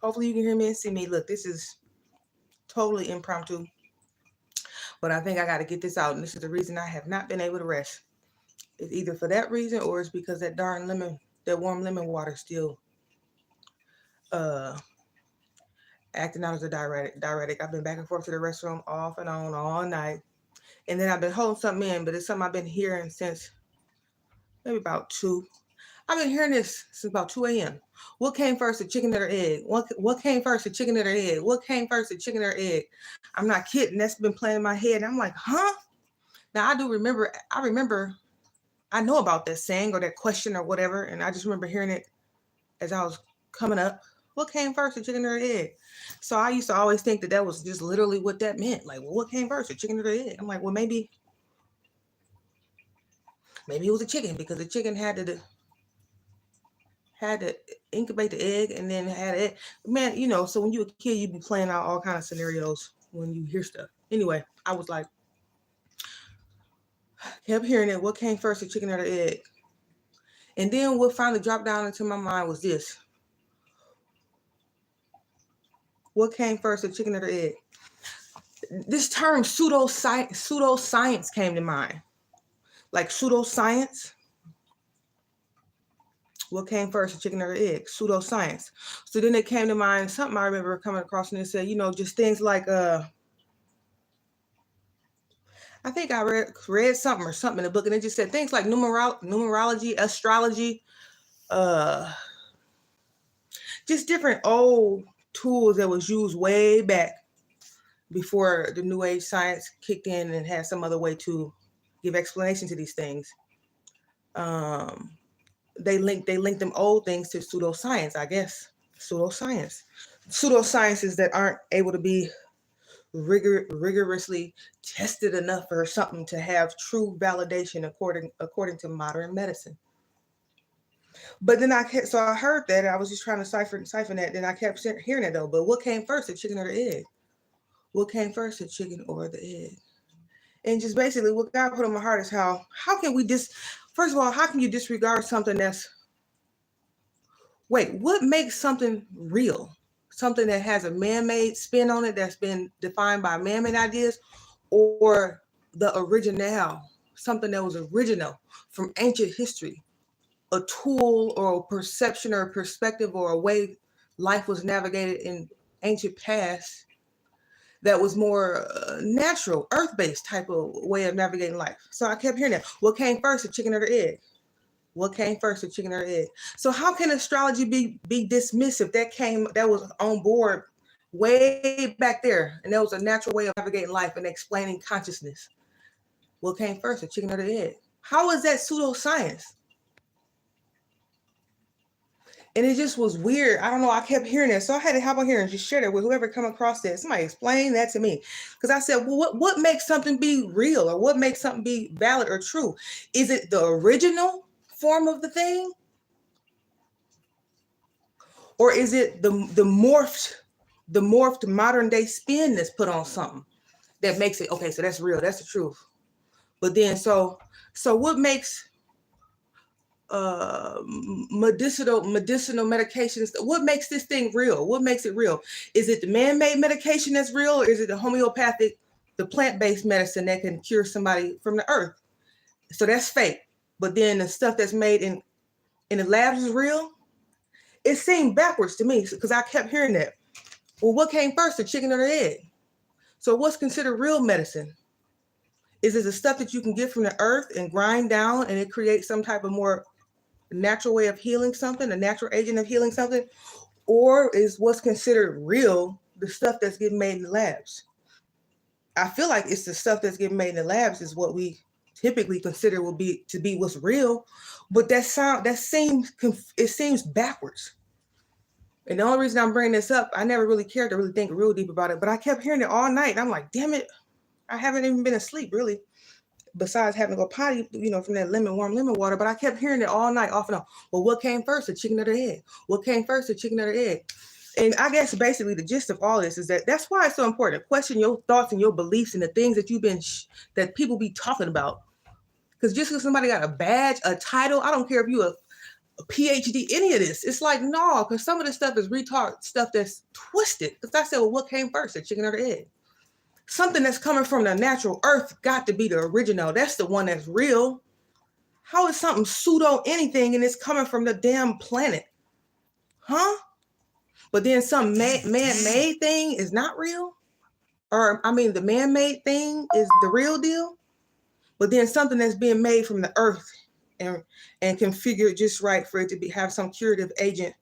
Hopefully you can hear me and see me. Look, this is totally impromptu, but I think I got to get this out. And this is the reason I have not been able to rest. It's either for that reason or it's because that darn that warm lemon water still uh acting out as a diuretic. I've been back and forth to the restroom off and on all night. And then I've been holding something in, but it's something I've been hearing since maybe about 2. I've been hearing this since about 2 a.m. What came first, the chicken or the egg? What came first, the chicken or the egg? What came first, the chicken or the egg? I'm not kidding. That's been playing in my head. And I'm like, huh? Now, I know about that saying or that question or whatever. And I just remember hearing it as I was coming up. What came first, the chicken or the egg? So I used to always think that was just literally what that meant. Like, well, what came first, the chicken or the egg? I'm like, well, maybe it was a chicken because the chicken had to incubate the egg and then had it. Man, so when you a kid, you be playing out all kind of scenarios when you hear stuff. Anyway, I was like, kept hearing it. What came first, the chicken or the egg? And then what finally dropped down into my mind was this. What came first, the chicken or the egg? This term pseudoscience came to mind. Like pseudoscience. What came first, the chicken or the egg? Pseudoscience. So then it came to mind something I remember coming across, and it said, just things like I think I read something in the book, and it just said things like numerology, astrology, just different old tools that was used way back before the New Age science kicked in and had some other way to give explanation to these things. They link them old things to pseudoscience, I guess. Pseudosciences that aren't able to be rigorously tested enough for something to have true validation according to modern medicine. But then I heard that, and I was just trying to siphon that. Then I kept hearing it though. But what came first, the chicken or the egg? What came first, the chicken or the egg? And just basically, what God put on my heart is how can we first of all, how can you disregard something what makes something real? Something that has a man-made spin on it that's been defined by man-made ideas, or the original, something that was original from ancient history, a tool or a perception or a perspective or a way life was navigated in ancient past that was more natural, earth-based type of way of navigating life. So I kept hearing that. What came first, the chicken or the egg? What came first, the chicken or the egg? So how can astrology be dismissed if that was on board way back there, and that was a natural way of navigating life and explaining consciousness? What came first, the chicken or the egg? How is that pseudoscience? And it just was weird. I don't know. I kept hearing that. So I had to hop on here and just share that with whoever come across that. Somebody explain that to me. Because I said, well, what makes something be real, or what makes something be valid or true? Is it the original form of the thing? Or is it the morphed modern day spin that's put on something that makes it, okay, so that's real, that's the truth. But then so what makes medicinal medications, what makes this thing real? What makes it real? Is it the man-made medication that's real, or is it the homeopathic, the plant-based medicine that can cure somebody from the earth? So that's fake. But then the stuff that's made in the labs is real. It seemed backwards to me, because I kept hearing that. Well, what came first, the chicken or the egg? So what's considered real medicine? Is it the stuff that you can get from the earth and grind down, and it creates some type of more natural way of healing something, a natural agent of healing something? Or is what's considered real the stuff that's getting made in the labs? I feel like it's the stuff that's getting made in the labs is what we typically consider to be what's real, but it seems backwards. And the only reason I'm bringing this up, I never really cared to really think real deep about it, but I kept hearing it all night, and I'm like, damn it, I haven't even been asleep really, besides having to go potty, from that warm lemon water. But I kept hearing it all night, off and on. Well, what came first, the chicken or the egg? What came first, the chicken or the egg? And I guess basically the gist of all this is that's why it's so important to question your thoughts and your beliefs and the things that that people be talking about. Because just because somebody got a badge, a title, I don't care if you a PhD, any of this. It's like, no, because some of this stuff is retard stuff that's twisted. Because I said, well, what came first, the chicken or the egg? Something that's coming from the natural earth got to be the original. That's the one that's real. How is something pseudo anything and it's coming from the damn planet? Huh? But then some man-made thing is not real? Or, I mean, the man-made thing is the real deal? But then something that's being made from the earth and configured just right for it to have some curative agent.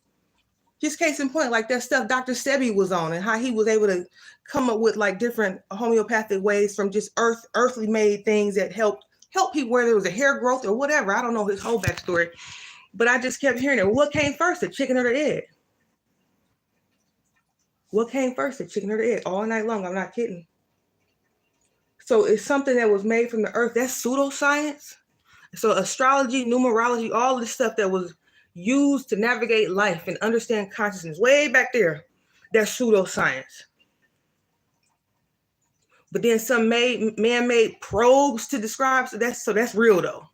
Just case in point, like that stuff Dr. Sebi was on and how he was able to come up with like different homeopathic ways from just earthly made things that help people, whether it was a hair growth or whatever. I don't know his whole backstory, but I just kept hearing it. What came first, the chicken or the egg? What came first, the chicken or the egg? All night long, I'm not kidding. So it's something that was made from the earth. That's pseudoscience. So astrology, numerology, all this stuff that was used to navigate life and understand consciousness way back there, that's pseudoscience. But then some man-made probes to describe, so that's real though.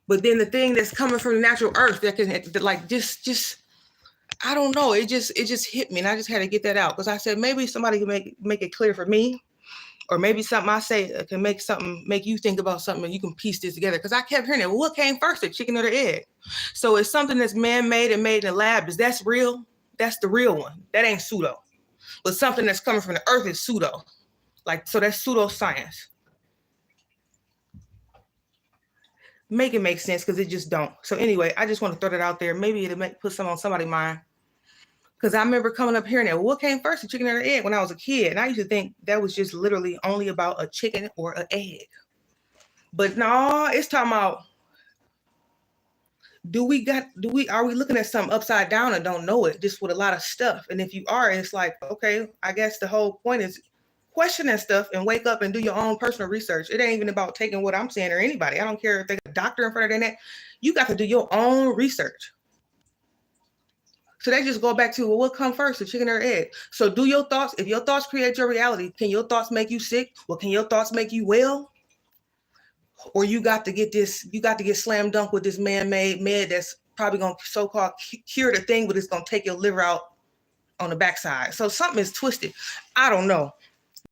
But then the thing that's coming from the natural earth that can like just I don't know, it just hit me and I just had to get that out because I said maybe somebody can make it clear for me. Or maybe something I say can make you think about something and you can piece this together. Because I kept hearing it. Well, what came first, the chicken or the egg? So it's something that's man-made and made in a lab. Is that's real? That's the real one. That ain't pseudo. But something that's coming from the earth is pseudo. Like, so that's pseudoscience. Make it make sense because it just don't. So anyway, I just want to throw that out there. Maybe it'll put some on somebody's mind. Because I remember coming up hearing that, well, what came first, the chicken or the egg, when I was a kid? And I used to think that was just literally only about a chicken or an egg. But no, it's talking about, are we looking at something upside down and don't know it, just with a lot of stuff? And if you are, it's like, okay, I guess the whole point is question that stuff and wake up and do your own personal research. It ain't even about taking what I'm saying or anybody. I don't care if they're a doctor in front of their neck. You got to do your own research. So they just go back to, well, what come first, the chicken or the egg? So do your thoughts, if your thoughts create your reality, can your thoughts make you sick? Well, can your thoughts make you well? Or you got to get slam dunk with this man-made med that's probably going to so-called cure the thing, but it's going to take your liver out on the backside. So something is twisted. I don't know.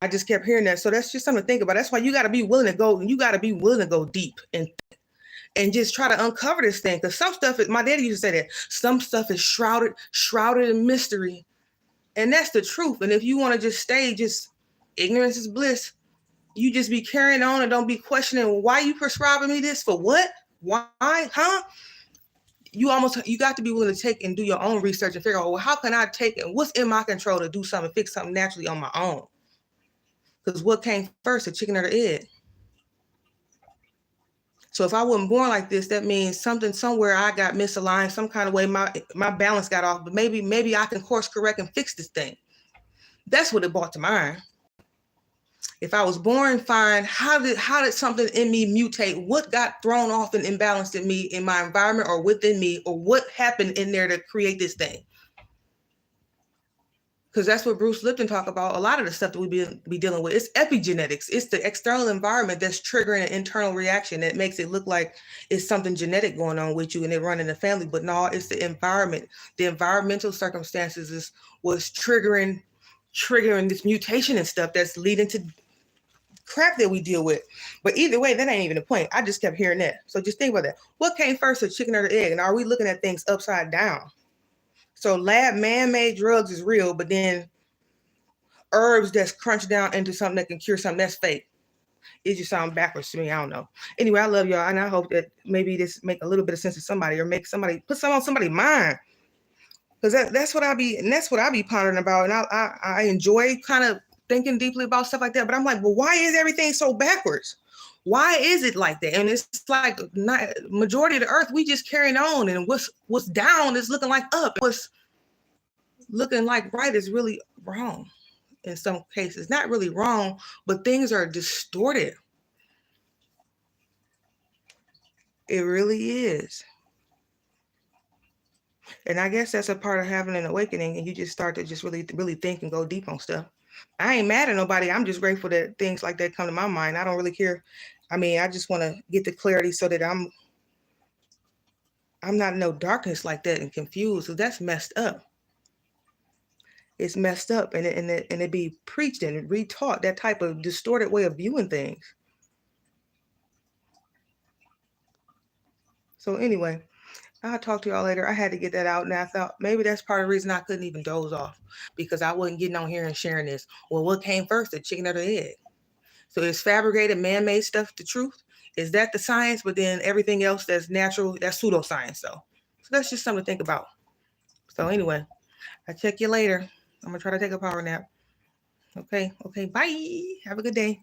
I just kept hearing that. So that's just something to think about. That's why you got to be willing to go, deep and just try to uncover this thing. Because some stuff, my daddy used to say that, some stuff is shrouded in mystery. And that's the truth. And if you want to just stay, ignorance is bliss, you just be carrying on and don't be questioning, why you prescribing me this? For what? Why? Huh? You got to be willing to take and do your own research and figure out, well, how can I take it? What's in my control to do something, fix something naturally on my own? Because what came first, the chicken or the egg? So if I wasn't born like this, that means something somewhere I got misaligned, some kind of way my balance got off, but maybe I can course correct and fix this thing. That's what it brought to mind. If I was born fine, how did something in me mutate? What got thrown off and imbalanced in me, in my environment or within me, or what happened in there to create this thing? Because that's what Bruce Lipton talked about. A lot of the stuff that we be dealing with, it's epigenetics. It's the external environment that's triggering an internal reaction that makes it look like it's something genetic going on with you and it running the family. But no, it's the environment. The environmental circumstances is what's triggering this mutation and stuff that's leading to crap that we deal with. But either way, that ain't even the point. I just kept hearing that. So just think about that. What came first, the chicken or the egg? And are we looking at things upside down? So lab man-made drugs is real, but then herbs that's crunched down into something that can cure something, that's fake. It just sounds backwards to me. I don't know. Anyway, I love y'all, and I hope that maybe this make a little bit of sense to somebody, or make somebody put something on somebody's mind. Because that's what I be pondering about, and I enjoy kind of thinking deeply about stuff like that. But I'm like, well, why is everything so backwards? Why is it like that? And it's like majority of the earth, we just carrying on, and what's down is looking like up. What's looking like right is really wrong in some cases. Not really wrong, but things are distorted. It really is. And I guess that's a part of having an awakening, and you just start to just really, really think and go deep on stuff. I ain't mad at nobody. I'm just grateful that things like that come to my mind. I don't really care. I mean, I just want to get the clarity so that I'm I'm not in no darkness like that and confused. So that's messed up. It's messed up, and it be preached and retaught, that type of distorted way of viewing things. So anyway, I'll talk to y'all later. I had to get that out, and I thought maybe that's part of the reason I couldn't even doze off, because I wasn't getting on here and sharing this. Well, what came first, the chicken or the egg? So is fabricated, man-made stuff the truth? Is that the science? But then everything else that's natural, that's pseudoscience, though. So that's just something to think about. So anyway, I'll check you later. I'm going to try to take a power nap. Okay, bye. Have a good day.